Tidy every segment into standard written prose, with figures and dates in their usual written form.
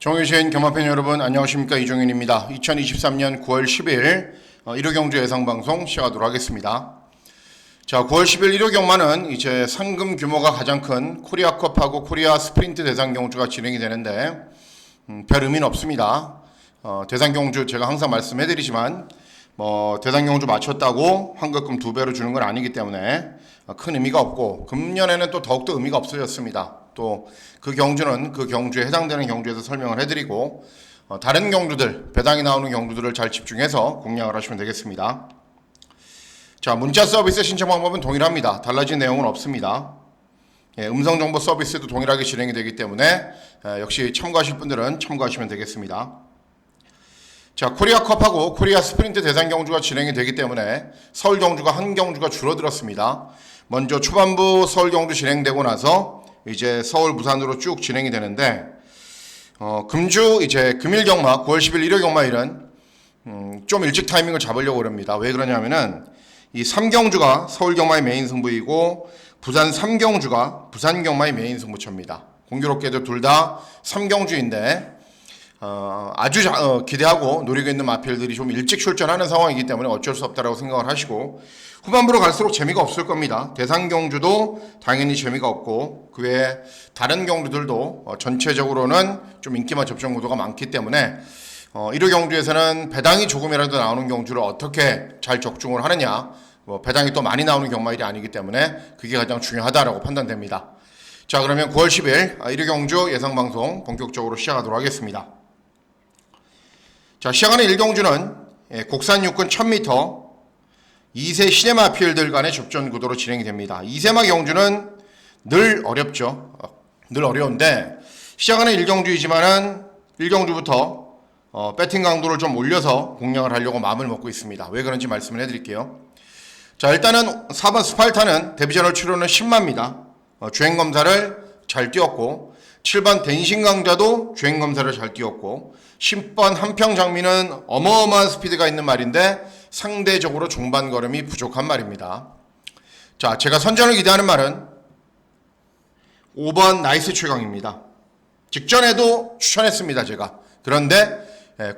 정유신 경마팬 여러분 안녕하십니까, 이종윤입니다. 2023년 9월 10일 1호 경주 예상방송 시작하도록 하겠습니다. 자, 9월 10일 1호 경마는 이제 상금 규모가 가장 큰 코리아컵하고 코리아 스프린트 대상 경주가 진행이 되는데 별 의미는 없습니다. 대상 경주 제가 항상 말씀해드리지만 대상 경주 맞췄다고 환급금 2배로 주는 건 아니기 때문에 큰 의미가 없고, 금년에는 또 더욱더 의미가 없어졌습니다. 또 그 경주는 그 경주에 해당되는 경주에서 설명을 해드리고, 다른 경주들, 배당이 나오는 경주들을 잘 집중해서 공략을 하시면 되겠습니다. 자, 문자 서비스 신청 방법은 동일합니다. 달라진 내용은 없습니다. 음성정보 서비스도 동일하게 진행이 되기 때문에 역시 참고하실 분들은 참고하시면 되겠습니다. 자, 코리아컵하고 코리아 스프린트 대상 경주가 진행이 되기 때문에 서울 경주가 한 경주가 줄어들었습니다. 먼저 초반부 서울 경주 진행되고 나서 이제 서울 부산으로 쭉 진행이 되는데, 금주 이제 금일 경마 9월 10일 1호 경마일은 좀 일찍 타이밍을 잡으려고 합니다. 왜 그러냐면은 이 3경주가 서울 경마의 메인 승부이고 부산 3경주가 부산 경마의 메인 승부처입니다. 공교롭게도 둘 다 3경주인데 아주 기대하고 노리고 있는 마필들이 좀 일찍 출전하는 상황이기 때문에 어쩔 수 없다라고 생각을 하시고, 후반부로 갈수록 재미가 없을 겁니다. 대상 경주도 당연히 재미가 없고, 그 외에 다른 경주들도 전체적으로는 좀 인기만 접종 구도가 많기 때문에 1호 경주에서는 배당이 조금이라도 나오는 경주를 어떻게 잘 적중을 하느냐, 배당이 또 많이 나오는 경마일이 아니기 때문에 그게 가장 중요하다라고 판단됩니다. 자, 그러면 9월 10일 1호 경주 예상방송 본격적으로 시작하도록 하겠습니다. 자, 시작하는 1경주는 국산 육군 1000m 2세 시네마필들 간의 접전 구도로 진행이 됩니다. 2세마 경주는 늘 어렵죠. 늘 어려운데, 시작하는 1경주이지만은 1경주부터 배팅 강도를 좀 올려서 공략을 하려고 마음을 먹고 있습니다. 왜 그런지 말씀을 해드릴게요. 자, 일단은 4번 스팔타는 데뷔전을 치르는 10마입니다. 주행검사를 잘 뛰었고, 7번 댄싱강자도 주행검사를 잘 뛰었고, 10번 한평장미는 어마어마한 스피드가 있는 말인데 상대적으로 종반 걸음이 부족한 말입니다. 자, 제가 선전을 기대하는 말은 5번 나이스 최강입니다. 직전에도 추천했습니다, 제가. 그런데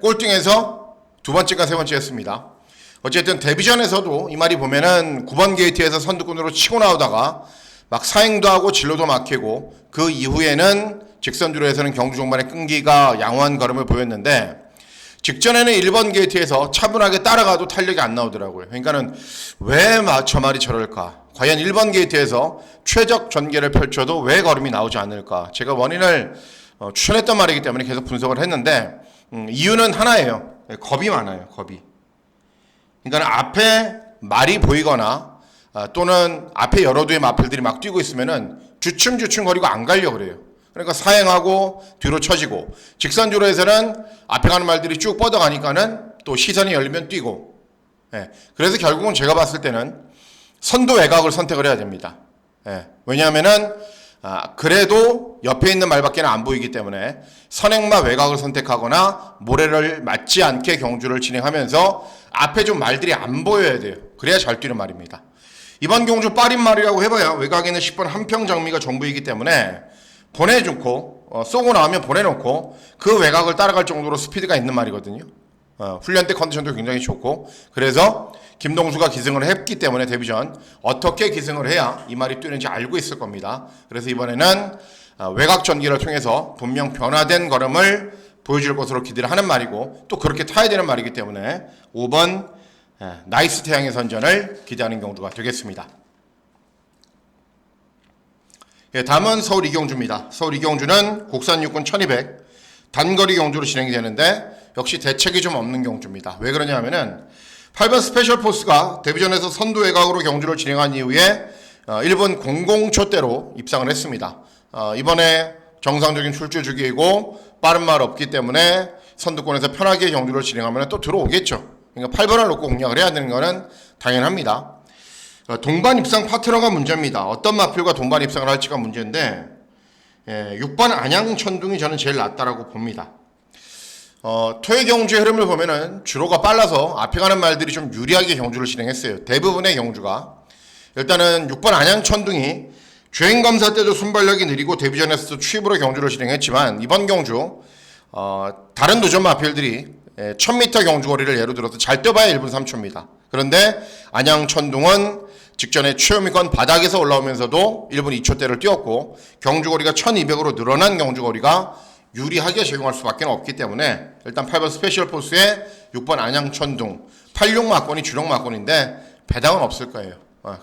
꼴등에서 두 번째가 세 번째였습니다. 어쨌든 데뷔전에서도 이 말이 보면은 9번 게이트에서 선두권으로 치고 나오다가 막 사행도 하고 진로도 막히고, 그 이후에는 직선주로에서는 경주 종반에 끈기가 양호한 걸음을 보였는데, 직전에는 1번 게이트에서 차분하게 따라가도 탄력이 안 나오더라고요. 그러니까는 왜 저 말이 저럴까? 과연 1번 게이트에서 최적 전개를 펼쳐도 왜 걸음이 나오지 않을까? 제가 원인을 추천했던 말이기 때문에 계속 분석을 했는데, 이유는 하나예요. 겁이 많아요. 겁이. 그러니까 앞에 말이 보이거나 또는 앞에 여러 두의 마필들이 막 뛰고 있으면은 주춤주춤 거리고 안 가려고 그래요. 그러니까 사행하고 뒤로 처지고, 직선주로에서는 앞에 가는 말들이 쭉 뻗어가니까는 또 시선이 열리면 뛰고. 그래서 결국은 제가 봤을 때는 선두 외곽을 선택을 해야 됩니다. 왜냐하면은 그래도 옆에 있는 말밖에 안 보이기 때문에 선행마 외곽을 선택하거나 모래를 맞지 않게 경주를 진행하면서 앞에 좀 말들이 안 보여야 돼요. 그래야 잘 뛰는 말입니다. 이번 경주 빠린 말이라고 해봐야 외곽에는 10번 한평장미가 전부이기 때문에 보내주고 쏘고 나오면 보내놓고 그 외곽을 따라갈 정도로 스피드가 있는 말이거든요. 훈련 때 컨디션도 굉장히 좋고, 그래서 김동수가 기승을 했기 때문에 데뷔전 어떻게 기승을 해야 이 말이 뛰는지 알고 있을 겁니다. 그래서 이번에는 외곽 전기를 통해서 분명 변화된 걸음을 보여줄 것으로 기대를 하는 말이고, 또 그렇게 타야 되는 말이기 때문에 5번 나이스 태양의 선전을 기대하는 경주가 되겠습니다. 다음은 서울 이경주입니다. 서울 이경주는 국산 육군 1200 단거리 경주로 진행이 되는데, 역시 대책이 좀 없는 경주입니다. 왜 그러냐면은 8번 스페셜 포스가 데뷔전에서 선두 외곽으로 경주를 진행한 이후에 1분 00초대로 입상을 했습니다. 이번에 정상적인 출주 주기이고 빠른 말 없기 때문에 선두권에서 편하게 경주를 진행하면 또 들어오겠죠. 그러니까 8번을 놓고 공략을 해야 되는 것은 당연합니다. 동반 입상 파트너가 문제입니다. 어떤 마필과 동반 입상을 할지가 문제인데, 6번 안양천둥이 저는 제일 낫다라고 봅니다. 토요 경주의 흐름을 보면은 주로가 빨라서 앞에 가는 말들이 좀 유리하게 경주를 진행했어요. 대부분의 경주가. 일단은 6번 안양천둥이 주행검사 때도 순발력이 느리고 데뷔전에서도 추입으로 경주를 진행했지만, 이번 경주 다른 도전 마필들이 1000m 경주거리를 예로 들어서 잘 뛰어봐야 1분 3초입니다. 그런데 안양 천둥은 직전에 최후미권 바닥에서 올라오면서도 1분 2초대를 뛰었고 경주거리가 1200으로 늘어난 경주거리가 유리하게 적용할 수밖에 없기 때문에 일단 8번 스페셜 포스의 6번 안양 천둥 86 마권이 주력 마권인데 배당은 없을 거예요.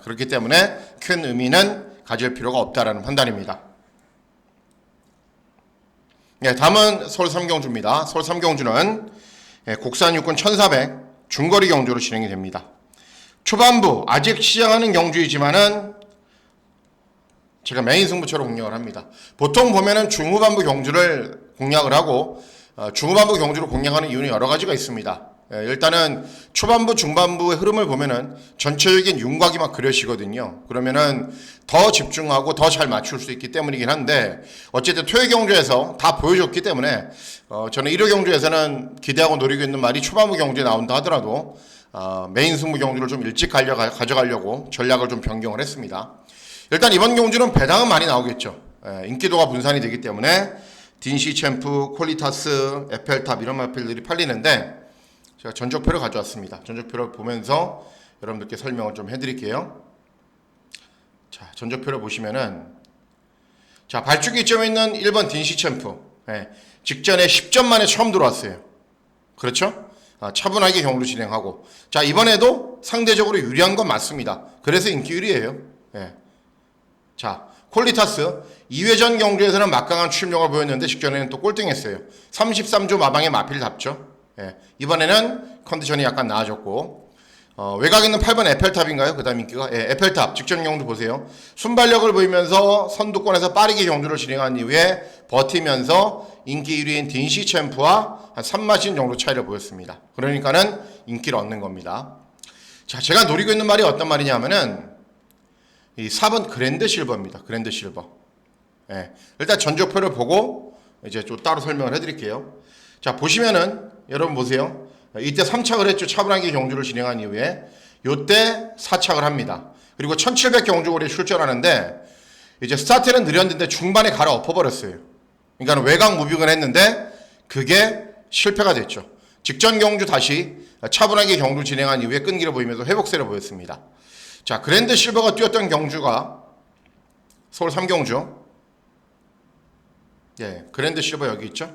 그렇기 때문에 큰 의미는 가질 필요가 없다라는 판단입니다. 다음은 서울 3경주입니다. 서울 3경주는 국산 육군 1400 중거리 경주로 진행이 됩니다. 초반부 아직 시작하는 경주이지만은 제가 메인 승부처로 공략을 합니다. 보통 보면은 중후반부 경주를 공략을 하고 중후반부 경주를 공략하는 이유는 여러 가지가 있습니다. 일단은 초반부 중반부의 흐름을 보면은 전체적인 윤곽이 막 그려지거든요. 그러면은 더 집중하고 더 잘 맞출 수 있기 때문이긴 한데 어쨌든 토요 경주에서 다 보여줬기 때문에 저는 1호 경주에서는 기대하고 노리고 있는 말이 초반부 경주에 나온다 하더라도 메인 승부 경주를 좀 일찍 가져가려고 전략을 좀 변경을 했습니다. 일단 이번 경주는 배당은 많이 나오겠죠. 인기도가 분산이 되기 때문에 딘시 챔프, 퀄리타스, 에펠탑 이런 마필들이 팔리는데 제가 전적표를 가져왔습니다. 전적표를 보면서 여러분들께 설명을 좀 해드릴게요. 자, 전적표를 보시면은 자 발주기 점에 있는 1번 딘시 챔프 직전에 10점 만에 처음 들어왔어요. 그렇죠? 차분하게 경주를 진행하고 자 이번에도 상대적으로 유리한 건 맞습니다. 그래서 인기 1위예요. 자 퀄리타스 2회전 경주에서는 막강한 출력을 보였는데 직전에는 또 꼴등했어요. 33조 마방에 마필답죠. 이번에는 컨디션이 약간 나아졌고 외곽에 있는 8번 에펠탑인가요? 그 다음 인기가 에펠탑 직전 경주 보세요. 순발력을 보이면서 선두권에서 빠르게 경주를 진행한 이후에 버티면서 인기 1위인 딘시 챔프와 한 3마신 정도 차이를 보였습니다. 그러니까는 인기를 얻는 겁니다. 자, 제가 노리고 있는 말이 어떤 말이냐면은 이 4번 그랜드 실버입니다. 그랜드 실버. 일단 전적표를 보고 이제 좀 따로 설명을 해드릴게요. 자, 보시면은 여러분 보세요. 이때 3착을 했죠. 차분하게 경주를 진행한 이후에 요때 4착을 합니다. 그리고 1700 경주거리에 출전하는데 이제 스타트는 느렸는데 중반에 갈아엎어 버렸어요. 그러니까 외곽 무빙을 했는데 그게 실패가 됐죠. 직전 경주 다시 차분하게 경주 진행한 이후에 끈기를 보이면서 회복세를 보였습니다. 자, 그랜드 실버가 뛰었던 경주가 서울 3경주. 그랜드 실버 여기 있죠.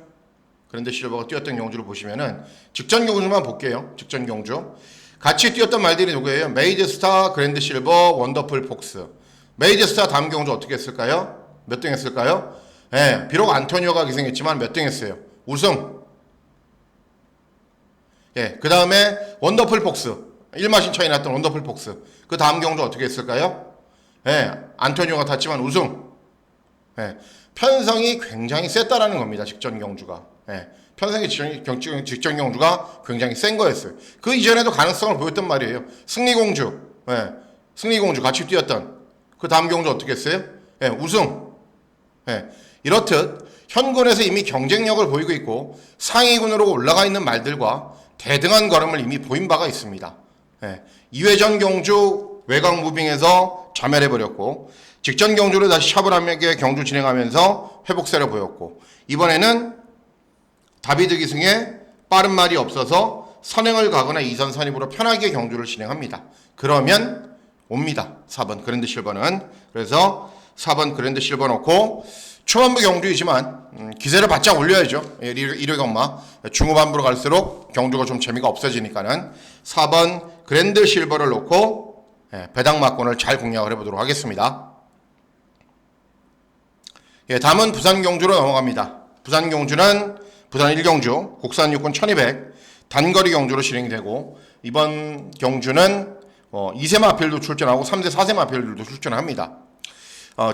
그랜드 실버가 뛰었던 경주를 보시면은 직전 경주만 볼게요. 직전 경주. 같이 뛰었던 말들이 누구예요? 메이드 스타, 그랜드 실버, 원더풀 폭스. 메이드 스타 다음 경주 어떻게 했을까요? 몇 등 했을까요? 비록 안토니오가 기생했지만 몇 등 했어요? 우승. 그 다음에 원더풀 폭스. 1마신 차이 났던 원더풀 폭스. 그 다음 경주 어떻게 했을까요? 안토니오가 탔지만 우승. 편성이 굉장히 셌다라는 겁니다. 직전 경주가. 편성이 직전 경주가 굉장히 센 거였어요. 그 이전에도 가능성을 보였단 말이에요. 승리공주. 승리공주 같이 뛰었던. 그 다음 경주 어떻게 했어요? 우승. 이렇듯 현군에서 이미 경쟁력을 보이고 있고 상위군으로 올라가 있는 말들과 대등한 걸음을 이미 보인 바가 있습니다. 2회전 경주 외곽 무빙에서 자멸해버렸고 직전 경주를 다시 차분하게 경주 진행하면서 회복세를 보였고 이번에는 다비드 기승에 빠른 말이 없어서 선행을 가거나 2선 선입으로 편하게 경주를 진행합니다. 그러면 옵니다. 4번 그랜드 실버는. 그래서 4번 그랜드 실버 넣고 초반부 경주이지만 기세를 바짝 올려야죠. 1회 경마. 중후반부로 갈수록 경주가 좀 재미가 없어지니까는 4번 그랜드 실버를 놓고 배당 막권을 잘 공략을 해보도록 하겠습니다. 다음은 부산 경주로 넘어갑니다. 부산 경주는 부산 1경주 국산 육군 1200 단거리 경주로 진행이 되고 이번 경주는 2세 마필도 출전하고 3세 4세 마필들도 출전합니다.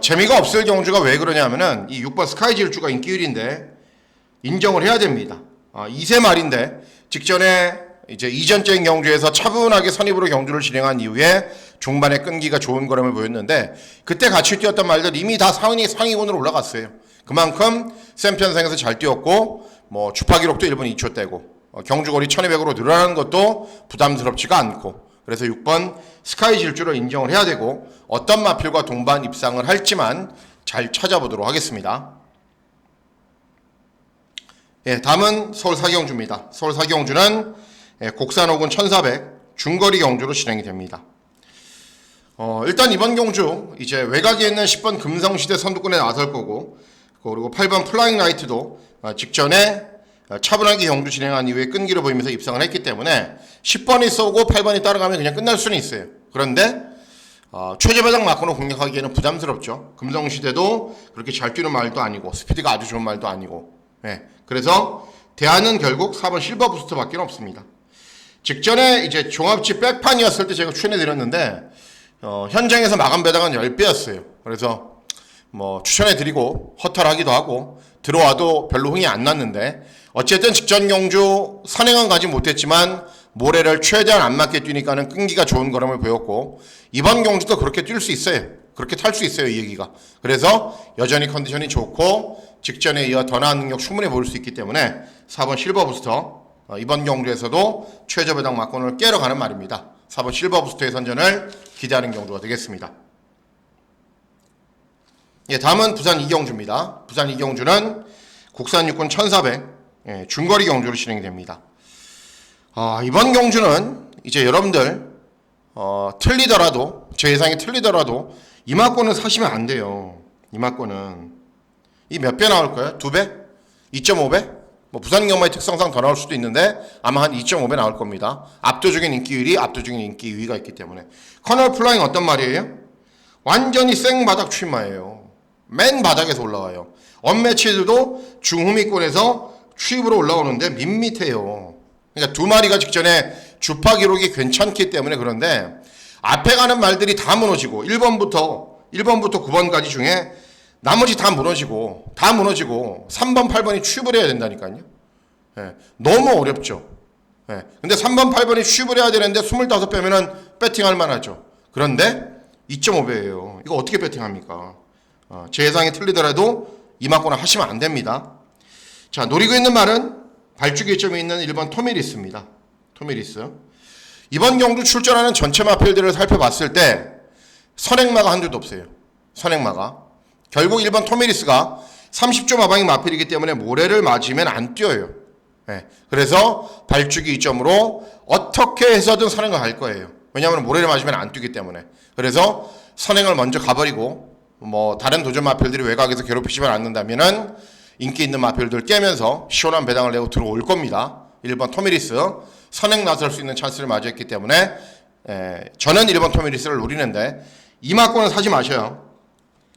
재미가 없을 경주가 왜 그러냐면은 이 6번 스카이 질주가 인기 1위인데 인정을 해야 됩니다. 2세 말인데 직전에 이제 이전적인 경주에서 차분하게 선입으로 경주를 진행한 이후에 중반에 끈기가 좋은 걸음을 보였는데 그때 같이 뛰었던 말들 이미 다 상위군으로 올라갔어요. 그만큼 센 편성에서 잘 뛰었고 주파 기록도 1분 2초 떼고 경주거리 1200으로 늘어나는 것도 부담스럽지가 않고 그래서 6번 스카이 질주를 인정을 해야 되고 어떤 마필과 동반 입상을 할지만 잘 찾아보도록 하겠습니다. 예, 다음은 서울 사경주입니다. 서울 사경주는 곡산 혹은 1400 중거리 경주로 진행이 됩니다. 일단 이번 경주 이제 외곽에 있는 10번 금성시대 선두권에 나설 거고, 그리고 8번 플라잉 라이트도 직전에 차분하게 경주 진행한 이후에 끈기를 보이면서 입상을 했기 때문에 10번이 쏘고 8번이 따라가면 그냥 끝날 수는 있어요. 그런데 최저배당 막고는 공략하기에는 부담스럽죠. 금성시대도 그렇게 잘 뛰는 말도 아니고 스피드가 아주 좋은 말도 아니고, 그래서 대안은 결국 4번 실버 부스터밖에 없습니다. 직전에 이제 종합치 백판이었을 때 제가 추천해드렸는데 현장에서 마감 배당은 10배였어요. 그래서 뭐 추천해드리고 허탈하기도 하고 들어와도 별로 흥이 안 났는데, 어쨌든 직전 경주 선행은 가지 못했지만 모래를 최대한 안 맞게 뛰니까는 끈기가 좋은 걸음을 보였고, 이번 경주도 그렇게 뛸 수 있어요. 그렇게 탈 수 있어요, 이 얘기가. 그래서 여전히 컨디션이 좋고 직전에 이어 더 나은 능력 충분히 보일 수 있기 때문에 4번 실버 부스터, 이번 경주에서도 최저 배당 막권을 깨러 가는 말입니다. 4번 실버 부스터의 선전을 기대하는 경주가 되겠습니다. 예, 다음은 부산 이경주입니다. 부산 이경주는 국산 육군 1400 중거리 경주로 진행이 됩니다. 이번 경주는 이제 여러분들 틀리더라도, 제 예상이 틀리더라도 이 막권은 사시면 안 돼요. 이 막권은 이 몇 배 나올까요? 2배? 2.5배? 뭐 부산 경마의 특성상 더 나올 수도 있는데 아마 한 2.5배 나올 겁니다. 압도적인 인기율이, 압도적인 인기 유의가 있기 때문에. 커널 플라잉 어떤 말이에요? 완전히 생바닥 출마예요. 맨 바닥에서 올라와요. 언매치들도 중후미권에서 추입으로 올라오는데 밋밋해요. 그러니까 두 마리가 직전에 주파 기록이 괜찮기 때문에. 그런데 앞에 가는 말들이 다 무너지고 1번부터 9번까지 중에 나머지 다 무너지고 3번, 8번이 취입을 해야 된다니까요. 너무 어렵죠. 근데 3번, 8번이 취입을 해야 되는데 25배면은 배팅할 만하죠. 그런데 2.5배예요. 이거 어떻게 배팅합니까? 제 예상이 틀리더라도 이 막고는 하시면 안 됩니다. 자, 노리고 있는 말은 발주기 1점에 있는 1번 토미리스입니다. 토미리스. 이번 경주 출전하는 전체 마필들을 살펴봤을 때 선행마가 한줄도 없어요. 선행마가. 결국 1번 토미리스가 30조 마방이 마필이기 때문에 모래를 맞으면 안 뛰어요. 그래서 발주기 2점으로 어떻게 해서든 선행을 갈 거예요. 왜냐하면 모래를 맞으면 안 뛰기 때문에. 그래서 선행을 먼저 가버리고, 뭐 다른 도전 마필들이 외곽에서 괴롭히지만 않는다면은 인기 있는 마필들 깨면서 시원한 배당을 내고 들어올 겁니다. 1번 토미리스 선행 나설 수 있는 찬스를 맞이했기 때문에 저는 1번 토미리스를 노리는데, 이 막고는 사지 마셔요.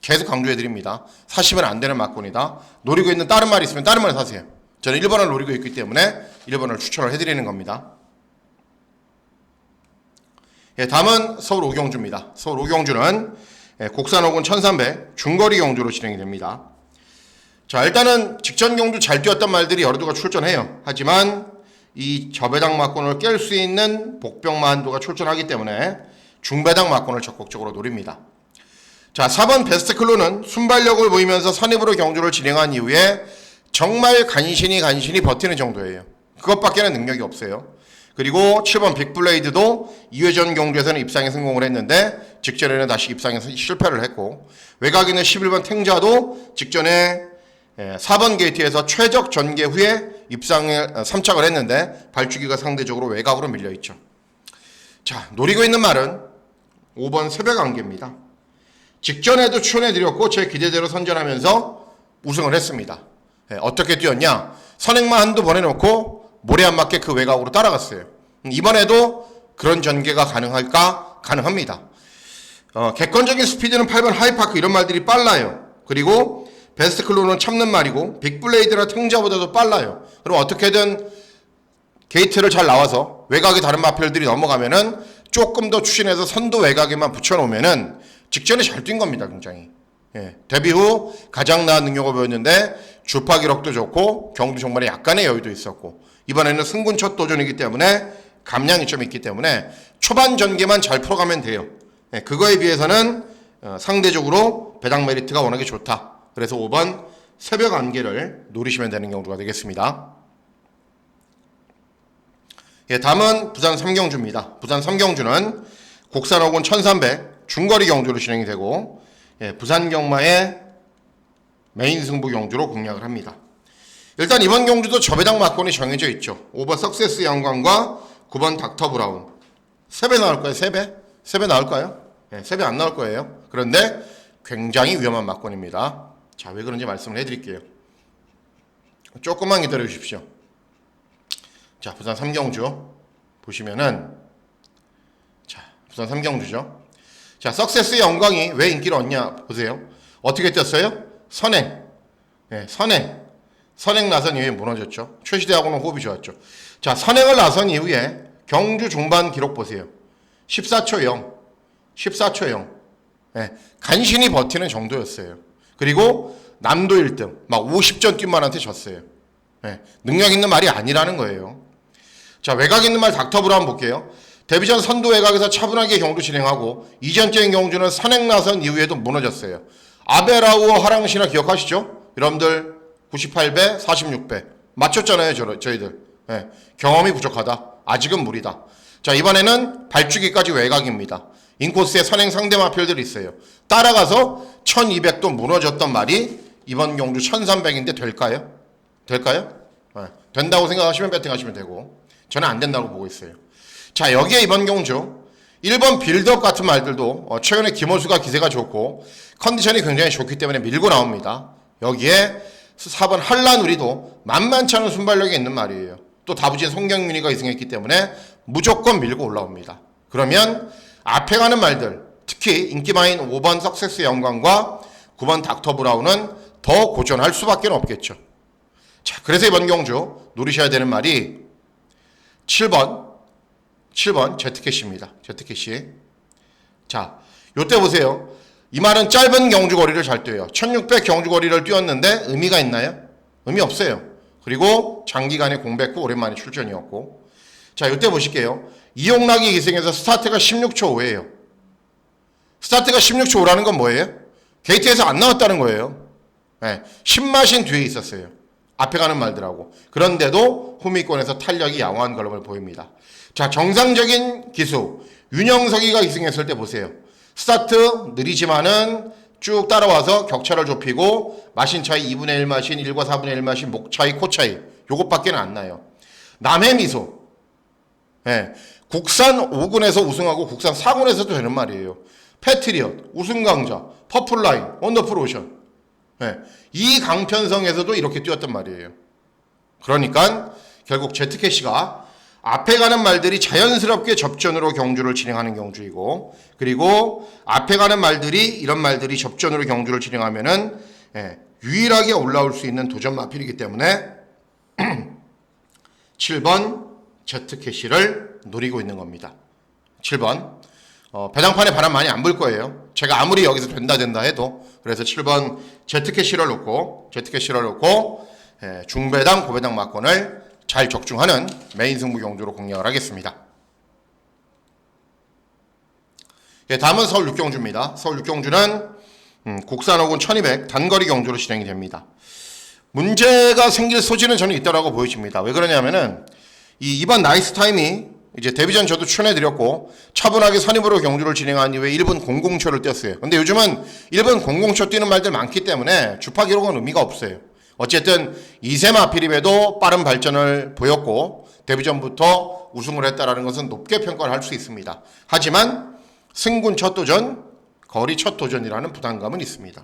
계속 강조해드립니다. 사시면 안 되는 막권이다. 노리고 있는 다른 말이 있으면 다른 말 사세요. 저는 1번을 노리고 있기 때문에 1번을 추천을 해드리는 겁니다. 다음은 서울 오경주입니다. 서울 오경주는 곡산 혹은 1300 중거리 경주로 진행이 됩니다. 자, 일단은 직전 경주 잘 뛰었던 말들이 여러 두가 출전해요. 하지만 이 저배당 막권을 깰 수 있는 복병만두가 출전하기 때문에 중배당 막권을 적극적으로 노립니다. 자, 4번 베스트클로는 순발력을 보이면서 선입으로 경주를 진행한 이후에 정말 간신히 버티는 정도예요. 그것밖에는 능력이 없어요. 그리고 7번 빅블레이드도 2회전 경주에서는 입상에 성공을 했는데 직전에는 다시 입상에서 실패를 했고, 외곽에 있는 11번 탱자도 직전에 4번 게이트에서 최적 전개 후에 입상에 3착을 했는데 발주기가 상대적으로 외곽으로 밀려있죠. 자, 노리고 있는 말은 5번 새벽 안개입니다. 직전에도 추천해드렸고 제 기대대로 선전하면서 우승을 했습니다. 어떻게 뛰었냐? 선행만 한두 번 해놓고 모래 안 맞게 그 외곽으로 따라갔어요. 이번에도 그런 전개가 가능할까? 가능합니다. 객관적인 스피드는 8번 하이파크, 이런 말들이 빨라요. 그리고 베스트클로는 참는 말이고 빅블레이드나 탱자보다도 빨라요. 그럼 어떻게든 게이트를 잘 나와서 외곽에 다른 마필들이 넘어가면은 조금 더 추진해서 선두 외곽에만 붙여놓으면은 직전에 잘 뛴 겁니다, 굉장히. 데뷔 후 가장 나은 능력을 보였는데 주파 기록도 좋고 경주 종말에 약간의 여유도 있었고, 이번에는 승군 첫 도전이기 때문에 감량이 좀 있기 때문에 초반 전개만 잘 풀어가면 돼요. 그거에 비해서는 상대적으로 배당 메리트가 워낙에 좋다. 그래서 5번 새벽 안개를 노리시면 되는 경주가 되겠습니다. 다음은 부산 삼경주입니다. 부산 삼경주는 곡산 혹은 1300 중거리 경주로 진행이 되고, 부산 경마의 메인 승부 경주로 공략을 합니다. 일단 이번 경주도 저배당 막권이 정해져 있죠. 5번 석세스 영광과 9번 닥터 브라운. 3배 나올 거예요, 3배? 3배 나올까요? 네, 3배 안 나올 거예요. 그런데 굉장히 위험한 막권입니다. 자, 왜 그런지 말씀을 해드릴게요. 조금만 기다려 주십시오. 자, 부산 3경주 보시면은, 자, 부산 3경주죠. 자, 석세스 영광이 왜 인기를 얻냐 보세요. 어떻게 뛰었어요? 선행. 네, 선행 나선 이후에 무너졌죠. 최시대하고는 호흡이 좋았죠. 자, 선행을 나선 이후에 경주 중반 기록 보세요. 14초 0. 14초 0. 네, 간신히 버티는 정도였어요. 그리고 남도 1등. 막 50전 뛴 말한테 졌어요. 네, 능력 있는 말이 아니라는 거예요. 자, 외곽 있는 말 닥터 브라운 볼게요. 데뷔전 선두 외곽에서 차분하게 경주 진행하고 이전적인 경주는 선행 나선 이후에도 무너졌어요. 아베라우어 하랑신화 기억하시죠? 여러분들 98배, 46배 맞췄잖아요, 저희들. 네, 경험이 부족하다. 아직은 무리다. 자, 이번에는 발주기까지 외곽입니다. 인코스에 선행 상대 마필들이 있어요. 따라가서 1200도 무너졌던 말이 이번 경주 1300인데 될까요? 될까요? 네, 된다고 생각하시면 배팅하시면 되고 저는 안 된다고 보고 있어요. 자, 여기에 이번 경주 1번 빌드업 같은 말들도 최근에 김호수가 기세가 좋고 컨디션이 굉장히 좋기 때문에 밀고 나옵니다. 여기에 4번 한라누리도 만만치 않은 순발력이 있는 말이에요. 또 다부진 송경민이가 이승했기 때문에 무조건 밀고 올라옵니다. 그러면 앞에 가는 말들, 특히 인기마인 5번 석세스 영광과 9번 닥터 브라운은 더 고전할 수밖에 없겠죠. 자, 그래서 이번 경주 노리셔야 되는 말이 7번 제트캐시입니다. 제트캐시. 자, 요때 보세요. 이 말은 짧은 경주 거리를 잘 뛰어요. 1600 경주 거리를 뛰었는데 의미가 있나요? 의미 없어요. 그리고 장기간의 공백 후 오랜만에 출전이었고. 자, 요때 보실게요. 이용락이 기승해서 스타트가 16초 5예요. 스타트가 16초 5라는 건 뭐예요? 게이트에서 안 나왔다는 거예요. 네, 10마신 뒤에 있었어요. 앞에 가는 말들하고. 그런데도 후미권에서 탄력이 양호한 걸음을 보입니다. 자, 정상적인 기수 윤영석이가 기승했을 때 보세요. 스타트 느리지만은 쭉 따라와서 격차를 좁히고 마신 차이 2분의 1 마신, 1과 4분의 1 마신, 목 차이, 코 차이 요것밖에 안 나요. 남해미소. 네, 국산 5군에서 우승하고 국산 4군에서도 되는 말이에요. 패트리엇, 우승강자, 퍼플라인, 원더풀 오션. 네, 이 강편성에서도 이렇게 뛰었단 말이에요. 그러니까 결국 제트캐시가 앞에 가는 말들이 자연스럽게 접전으로 경주를 진행하는 경주이고, 그리고 앞에 가는 말들이 이런 말들이 접전으로 경주를 진행하면은 유일하게 올라올 수 있는 도전 마필이기 때문에 7번 제트캐시를 노리고 있는 겁니다. 7번 배당판에 바람 많이 안 불 거예요. 제가 아무리 여기서 된다 해도. 그래서 7번 제트캐시를 놓고 중배당 고배당 막권을 잘 적중하는 메인 승부 경주로 공략을 하겠습니다. 다음은 서울 6경주입니다. 서울 6경주는 국산 5군 1200 단거리 경주로 진행이 됩니다. 문제가 생길 소지는 저는 있다고 보여집니다. 왜 그러냐면은 이번 나이스 타임이 이제 데뷔전 저도 추천해드렸고 차분하게 선입으로 경주를 진행한 이후에 1분 00초를 뛰었어요. 근데 요즘은 1분 00초 뛰는 말들 많기 때문에 주파 기록은 의미가 없어요. 어쨌든 2세 마필임에도 빠른 발전을 보였고 데뷔전부터 우승을 했다라는 것은 높게 평가를 할 수 있습니다. 하지만 승군 첫 도전, 거리 첫 도전이라는 부담감은 있습니다.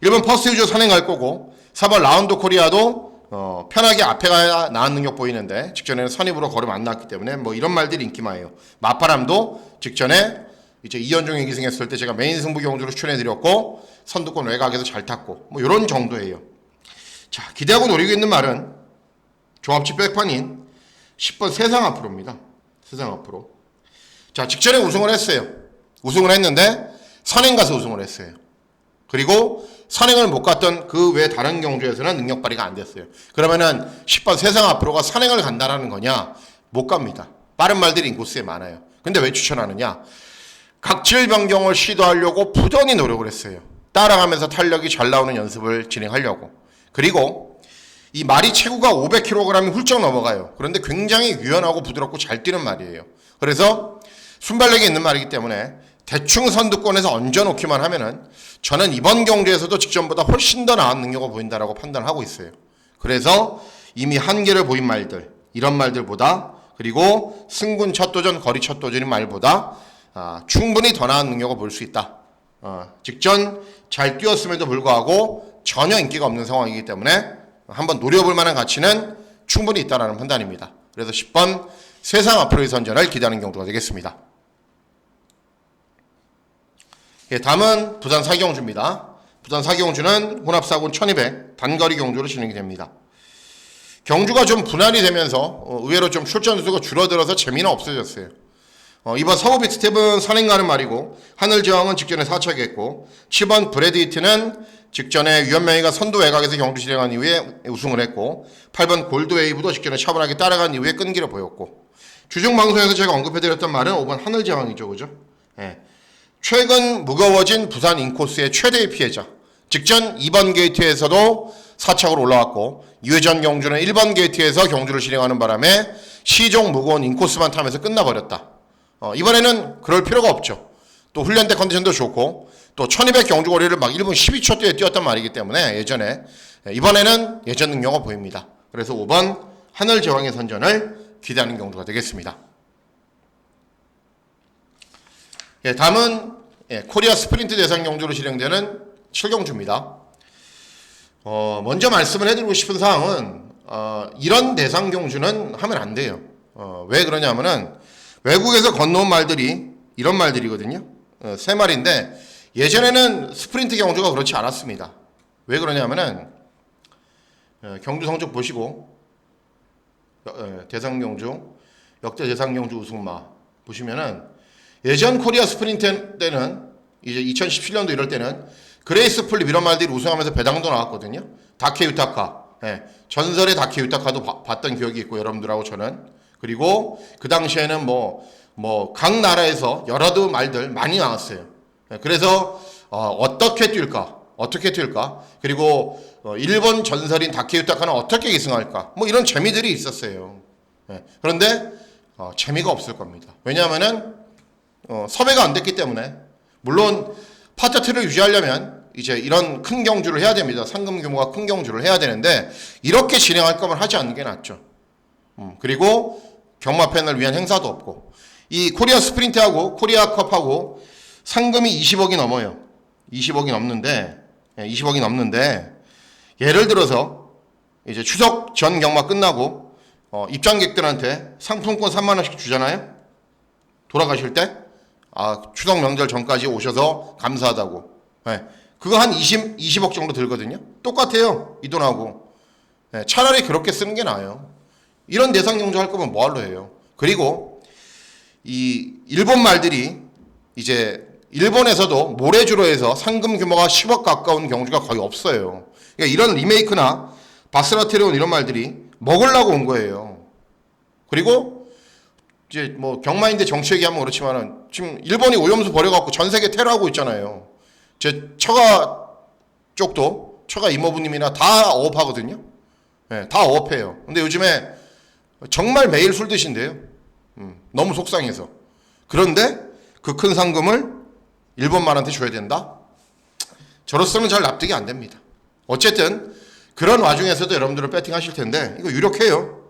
1번 퍼스트 유저 선행할 거고 4번 라운드 코리아도 편하게 앞에 가야 나은 능력 보이는데 직전에는 선입으로 걸음 안 나왔기 때문에 뭐 이런 말들이 인기마예요. 마파람도 직전에 이제 이현종이 기승했을 때 제가 메인 승부 경주로 추천해드렸고 선두권 외곽에서 잘 탔고 뭐 이런 정도예요. 자, 기대하고 노리고 있는 말은 종합집 백판인 10번 세상 앞으로입니다. 세상 앞으로. 자, 직전에 우승을 했어요. 우승을 했는데 선행 가서 우승을 했어요. 그리고 선행을 못 갔던 그 외 다른 경주에서는 능력 발휘가 안 됐어요. 그러면은 10번 세상 앞으로가 선행을 간다라는 거냐? 못 갑니다. 빠른 말들이 인코스에 많아요. 근데 왜 추천하느냐? 각질 변경을 시도하려고 부단히 노력을 했어요. 따라가면서 탄력이 잘 나오는 연습을 진행하려고. 그리고 이 말이 체구가 500kg이 훌쩍 넘어가요. 그런데 굉장히 유연하고 부드럽고 잘 뛰는 말이에요. 그래서 순발력이 있는 말이기 때문에 대충 선두권에서 얹어놓기만 하면은 저는 이번 경주에서도 직전보다 훨씬 더 나은 능력을 보인다라고 판단하고 있어요. 그래서 이미 한계를 보인 말들, 이런 말들보다, 그리고 승군 첫 도전, 거리 첫 도전인 말보다 충분히 더 나은 능력을 볼 수 있다. 직전 잘 뛰었음에도 불구하고 전혀 인기가 없는 상황이기 때문에 한번 노려볼 만한 가치는 충분히 있다는 판단입니다. 그래서 10번 세상 앞으로의 선전을 기대하는 경주가 되겠습니다. 예, 다음은 부산 사기경주입니다. 부산 사기경주는 혼합사군 1200 단거리 경주로 진행이 됩니다. 경주가 좀 분할이 되면서 의외로 좀 출전 수가 줄어들어서 재미는 없어졌어요. 이번 서부 빅스텝은 선행가는 말이고 하늘저항은 직전에 4차겠고 7번 브래드히트는 직전에 유현명이가 선두 외곽에서 경주 진행한 이후에 우승을 했고 8번 골드웨이브도 직전에 차분하게 따라간 이후에 끈기를 보였고 주중방송에서 제가 언급해드렸던 말은 5번 하늘저항이죠. 그죠? 예. 최근 무거워진 부산 인코스의 최대의 피해자. 직전 2번 게이트에서도 4착으로 올라왔고 유회전 경주는 1번 게이트에서 경주를 진행하는 바람에 시종 무거운 인코스만 타면서 끝나버렸다. 이번에는 그럴 필요가 없죠. 또 훈련 때 컨디션도 좋고 또 1200 경주거리를 막 1분 12초대에 뛰었단 말이기 때문에 예전에 이번에는 예전 능력을 보입니다. 그래서 5번 하늘제왕의 선전을 기대하는 경주가 되겠습니다. 예, 다음은 코리아 스프린트 대상 경주로 진행되는 7경주입니다. 먼저 말씀을 해드리고 싶은 사항은 이런 대상 경주는 하면 안 돼요. 왜 그러냐면은 외국에서 건너온 말들이 이런 말들이거든요. 세 마리인데 예전에는 스프린트 경주가 그렇지 않았습니다. 왜 그러냐면은 경주 성적 보시고 대상 경주 역대 대상 경주 우승마 보시면은 예전 코리아 스프린트 때는 이제 2017년도 이럴 때는 그레이스 플립 이런 말들이 우승하면서 배당도 나왔거든요. 다케 유타카, 전설의 다케 유타카도 봤던 기억이 있고 여러분들하고 저는 그리고 그 당시에는 각 나라에서 여러 말들 많이 나왔어요. 그래서 어떻게 뛸까 그리고 일본 전설인 다케 유타카는 어떻게 기승할까 이런 재미들이 있었어요. 그런데 재미가 없을 겁니다. 왜냐하면은 섭외가 안 됐기 때문에 물론 파트트를 유지하려면 이제 이런 큰 경주를 해야 됩니다. 상금 규모가 큰 경주를 해야 되는데 이렇게 진행할 거면 하지 않는 게 낫죠. 그리고 경마팬을 위한 행사도 없고 이 코리아 스프린트하고 코리아컵하고 상금이 20억이 넘어요. 20억이 넘는데 예를 들어서 이제 추석 전 경마 끝나고 입장객들한테 상품권 3만 원씩 주잖아요. 돌아가실 때 추석 명절 전까지 오셔서 감사하다고. 그거 한 20억 정도 들거든요. 똑같아요. 이 돈하고. 차라리 그렇게 쓰는 게 나아요. 이런 대상 경주 할 거면 뭐하러 해요. 그리고 이 일본 말들이 이제 일본에서도 모래주로 해서 상금 규모가 10억 가까운 경주가 거의 없어요. 그러니까 이런 리메이크나 바스라테리온 이런 말들이 먹으려고 온 거예요. 그리고 이제 경마인데 정치 얘기하면 그렇지만은 지금 일본이 오염수 버려갖고 전 세계 테러하고 있잖아요. 제 처가 쪽도 처가 이모부님이나 다 어업하거든요. 다 어업해요. 근데 요즘에 정말 매일 술 드신대요. 너무 속상해서. 그런데 그 큰 상금을 일본만한테 줘야 된다? 저로서는 잘 납득이 안 됩니다. 어쨌든 그런 와중에서도 여러분들은 배팅 하실 텐데 이거 유력해요.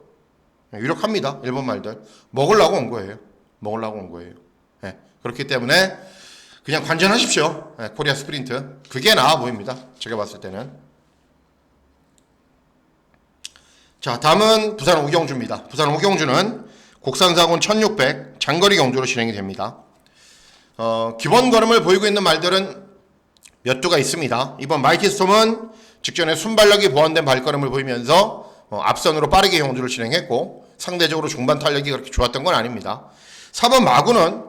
유력합니다. 일본 말들. 먹으려고 온 거예요. 그렇기 때문에 그냥 관전하십시오. 코리아 스프린트. 그게 나아 보입니다. 제가 봤을 때는. 자, 다음은 부산 오경주입니다. 부산 오경주는 곡산사군 1600 장거리 경주로 진행이 됩니다. 기본 걸음을 보이고 있는 말들은 몇 두가 있습니다. 이번 마이티스톰은 직전에 순발력이 보완된 발걸음을 보이면서 앞선으로 빠르게 경주를 진행했고 상대적으로 중반 탄력이 그렇게 좋았던 건 아닙니다. 4번 마구는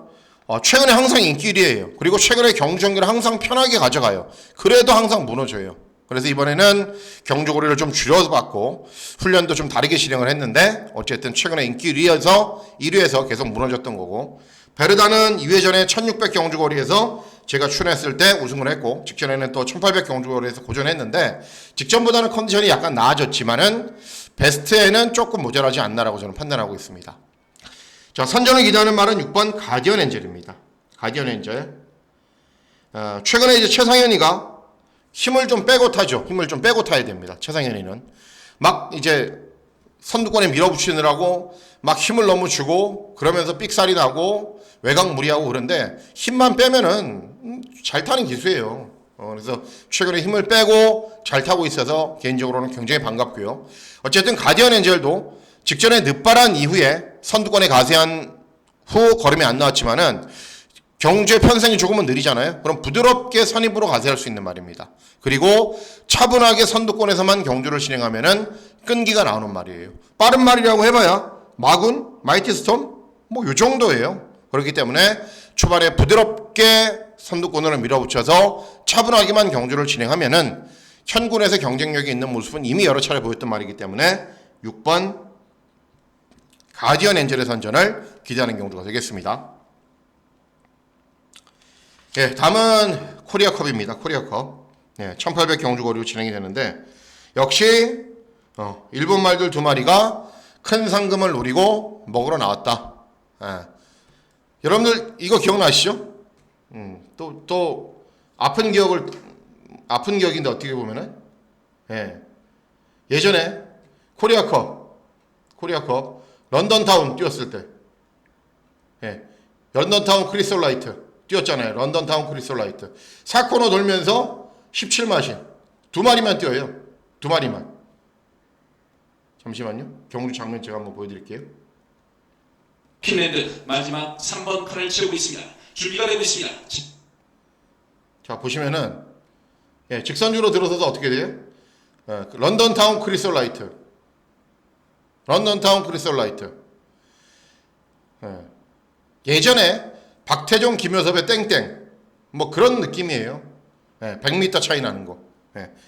최근에 항상 인기 1위예요. 그리고 최근에 경주 경기를 항상 편하게 가져가요. 그래도 항상 무너져요. 그래서 이번에는 경주거리를 좀 줄여봤고 훈련도 좀 다르게 진행을 했는데 어쨌든 최근에 인기 1위에서 계속 무너졌던 거고 베르다는 2회 전에 1600 경주거리에서 제가 출연했을 때 우승을 했고 직전에는 또 1800 경주거리에서 고전했는데 직전보다는 컨디션이 약간 나아졌지만은 베스트에는 조금 모자라지 않나라고 저는 판단하고 있습니다. 자, 선전을 기대하는 말은 6번 가디언 엔젤입니다. 가디언 엔젤. 최근에 이제 최상현이가 힘을 좀 빼고 타죠. 힘을 좀 빼고 타야 됩니다. 최상현이는. 막 이제 선두권에 밀어붙이느라고 막 힘을 너무 주고 그러면서 삑살이 나고 외곽 무리하고 그런데 힘만 빼면은 잘 타는 기수예요. 그래서 최근에 힘을 빼고 잘 타고 있어서 개인적으로는 굉장히 반갑고요. 어쨌든 가디언 엔젤도 직전에 늦바란 이후에 선두권에 가세한 후 걸음이 안 나왔지만은 경주의 편성이 조금은 느리잖아요. 그럼 부드럽게 선입으로 가세할 수 있는 말입니다. 그리고 차분하게 선두권에서만 경주를 진행하면은 끈기가 나오는 말이에요. 빠른 말이라고 해봐야 마군, 마이티스톰 뭐 요 정도예요. 그렇기 때문에 초반에 부드럽게 선두권으로 밀어붙여서 차분하게만 경주를 진행하면은 현군에서 경쟁력이 있는 모습은 이미 여러 차례 보였던 말이기 때문에 6번 가디언 엔젤의 선전을 기대하는 경주가 되겠습니다. 예, 다음은 코리아컵입니다. 코리아컵. 예, 1800 경주거리로 진행이 되는데 역시 일본 말들 두 마리가 큰 상금을 노리고 먹으러 나왔다. 예. 여러분들 이거 기억나시죠? 또 아픈 기억인데 어떻게 보면은 예전에 코리아컵 런던타운 뛰었을 때 런던타운 크리솔라이트 뛰었잖아요. 런던타운 크리솔라이트 4코너 돌면서 17마신 두 마리만 뛰어요. 두 마리만. 잠시만요. 경주 장면 제가 한번 보여드릴게요. 핀랜드 마지막 3번 칸을 채우고 있습니다. 준비가 되고 있습니다. 자 보시면은 직선주로 들어서서 어떻게 돼요? 런던타운 크리솔라이트 예전에 박태종 김효섭의 땡땡 뭐 그런 느낌이에요. 100m 차이 나는 거.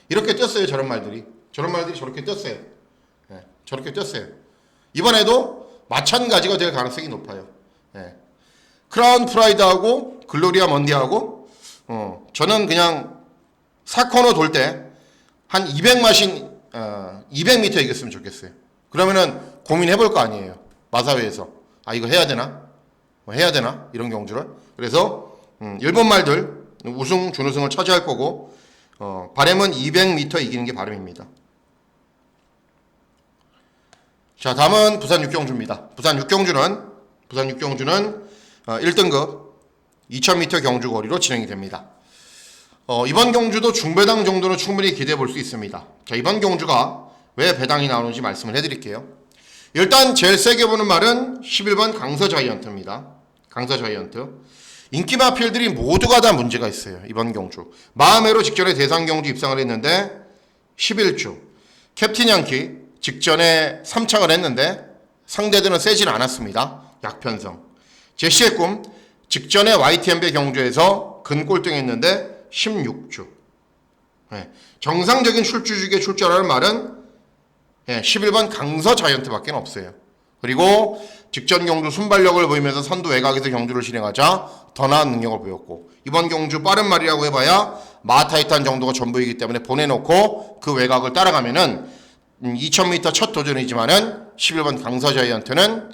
이렇게 뛰었어요. 저런 말들이 저렇게 뛰었어요. 저렇게 뛰었어요. 이번에도 마찬가지가 될 가능성이 높아요. 크라운 프라이드하고 글로리아 먼디하고 저는 그냥 4코너 돌 때 한 200마신 200m 이겼으면 좋겠어요. 그러면은 고민해 볼 거 아니에요. 마사회에서 이거 해야 되나? 이런 경주를. 그래서 일본 말들 우승 준우승을 차지할 거고 바람은 200m 이기는 게 바람입니다. 자, 다음은 부산 육경주입니다. 부산 육경주는 1등급 2000m 경주 거리로 진행이 됩니다. 이번 경주도 중배당 정도는 충분히 기대해 볼 수 있습니다. 자, 이번 경주가 왜 배당이 나오는지 말씀을 해드릴게요. 일단 제일 세게 보는 말은 11번 강서자이언트입니다. 강서자이언트. 인기 마필들이 모두가 다 문제가 있어요. 이번 경주. 마음외로 직전에 대상 경주 입상을 했는데 11주. 캡틴 양키 직전에 3착을 했는데 상대들은 세지는 않았습니다. 약편성. 제시의 꿈 직전에 YTM배 경주에서 근꼴등했는데 16주. 정상적인 출주직에 출전하는 말은 11번 강서 자이언트밖에 없어요. 그리고 직전 경주 순발력을 보이면서 선두 외곽에서 경주를 진행하자 더 나은 능력을 보였고 이번 경주 빠른 말이라고 해봐야 마타이탄 정도가 전부이기 때문에 보내놓고 그 외곽을 따라가면은 2000m 첫 도전이지만은 11번 강서 자이언트는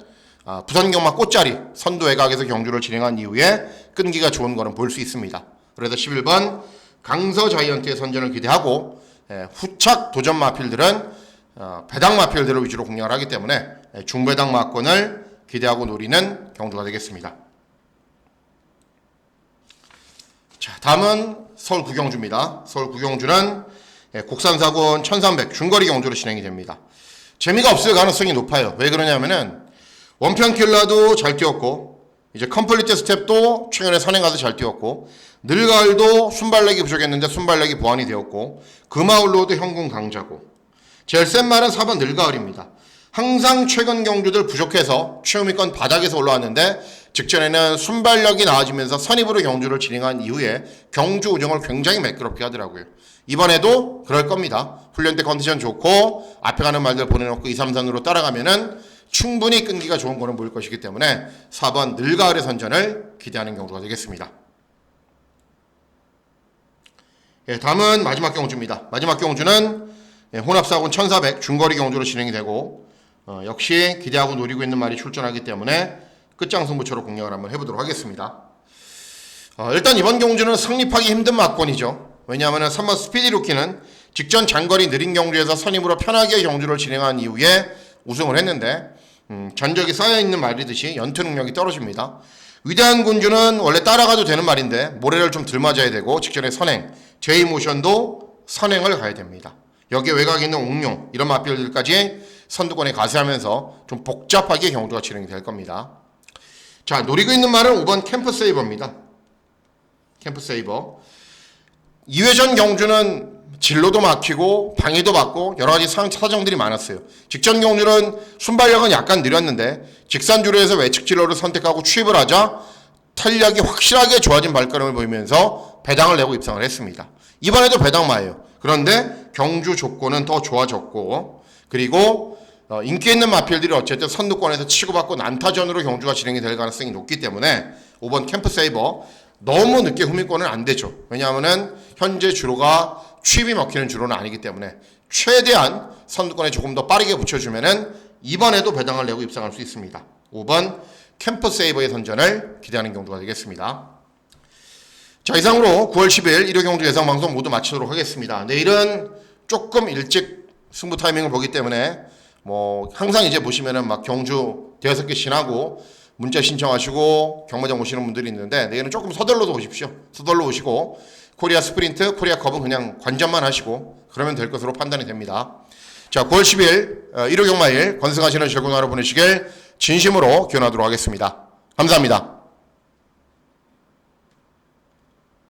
부산경마 꽃자리 선두 외곽에서 경주를 진행한 이후에 끈기가 좋은 거는 볼 수 있습니다. 그래서 11번 강서 자이언트의 선전을 기대하고 후착 도전 마필들은 배당 마필들을 위주로 공략을 하기 때문에 중배당 마권을 기대하고 노리는 경주가 되겠습니다. 자, 다음은 서울 구경주입니다. 서울 구경주는 국산사군 1300 중거리 경주로 진행이 됩니다. 재미가 없을 가능성이 높아요. 왜 그러냐면은 원평킬라도 잘 뛰었고 이제 컴플리트 스텝도 최근에 산행 가서 잘 뛰었고 늘가을도 순발력이 부족했는데 순발력이 보완이 되었고 금화울로도 현군 강자고 제일 센 말은 4번 늘가을입니다. 항상 최근 경주들 부족해서 최후위권 바닥에서 올라왔는데 직전에는 순발력이 나아지면서 선입으로 경주를 진행한 이후에 경주 운영을 굉장히 매끄럽게 하더라고요. 이번에도 그럴 겁니다. 훈련 때 컨디션 좋고 앞에 가는 말들 보내놓고 2, 3, 4으로 따라가면은 충분히 끈기가 좋은 거는 보일 것이기 때문에 4번 늘가을의 선전을 기대하는 경주가 되겠습니다. 다음은 마지막 경주입니다. 마지막 경주는 혼합사군 1400 중거리 경주로 진행이 되고 역시 기대하고 노리고 있는 말이 출전하기 때문에 끝장승부처로 공략을 한번 해보도록 하겠습니다. 일단 이번 경주는 성립하기 힘든 막권이죠. 왜냐하면 3번 스피디 루키는 직전 장거리 느린 경주에서 선임으로 편하게 경주를 진행한 이후에 우승을 했는데 전적이 쌓여있는 말이듯이 연투 능력이 떨어집니다. 위대한 군주는 원래 따라가도 되는 말인데 모래를 좀 덜 맞아야 되고 직전에 선행, 제이모션도 선행을 가야 됩니다. 여기에 외곽에 있는 옥룡 이런 맞별들까지 선두권에 가세하면서 좀 복잡하게 경주가 진행이 될 겁니다. 자, 노리고 있는 말은 5번 캠프세이버입니다. 캠프세이버. 2회전 경주는 진로도 막히고 방해도 받고 여러 가지 사정들이 많았어요. 직전 경주는 순발력은 약간 느렸는데 직선주로에서 외측 진로를 선택하고 추입을 하자 탄력이 확실하게 좋아진 발걸음을 보이면서 배당을 내고 입상을 했습니다. 이번에도 배당마예요. 그런데 경주 조건은 더 좋아졌고 그리고 인기 있는 마필들이 어쨌든 선두권에서 치고받고 난타전으로 경주가 진행이 될 가능성이 높기 때문에 5번 캠프세이버 너무 늦게 후미권은 안 되죠. 왜냐하면은 현재 주로가 추입이 먹히는 주로는 아니기 때문에 최대한 선두권에 조금 더 빠르게 붙여주면은 이번에도 배당을 내고 입상할 수 있습니다. 5번 캠프세이버의 선전을 기대하는 경주가 되겠습니다. 자, 이상으로 9월 10일 1호 경주 예상 방송 모두 마치도록 하겠습니다. 내일은 조금 일찍 승부 타이밍을 보기 때문에 뭐 항상 이제 보시면은 막 경주 대여섯 개 지나고 문자 신청하시고 경마장 오시는 분들이 있는데 내일은 조금 서둘러도 오십시오. 서둘러 오시고 코리아 스프린트, 코리아 컵은 그냥 관전만 하시고 그러면 될 것으로 판단이 됩니다. 자, 9월 10일 1호 경마일 건승하시는 즐거운 하루 보내시길 진심으로 기원하도록 하겠습니다. 감사합니다.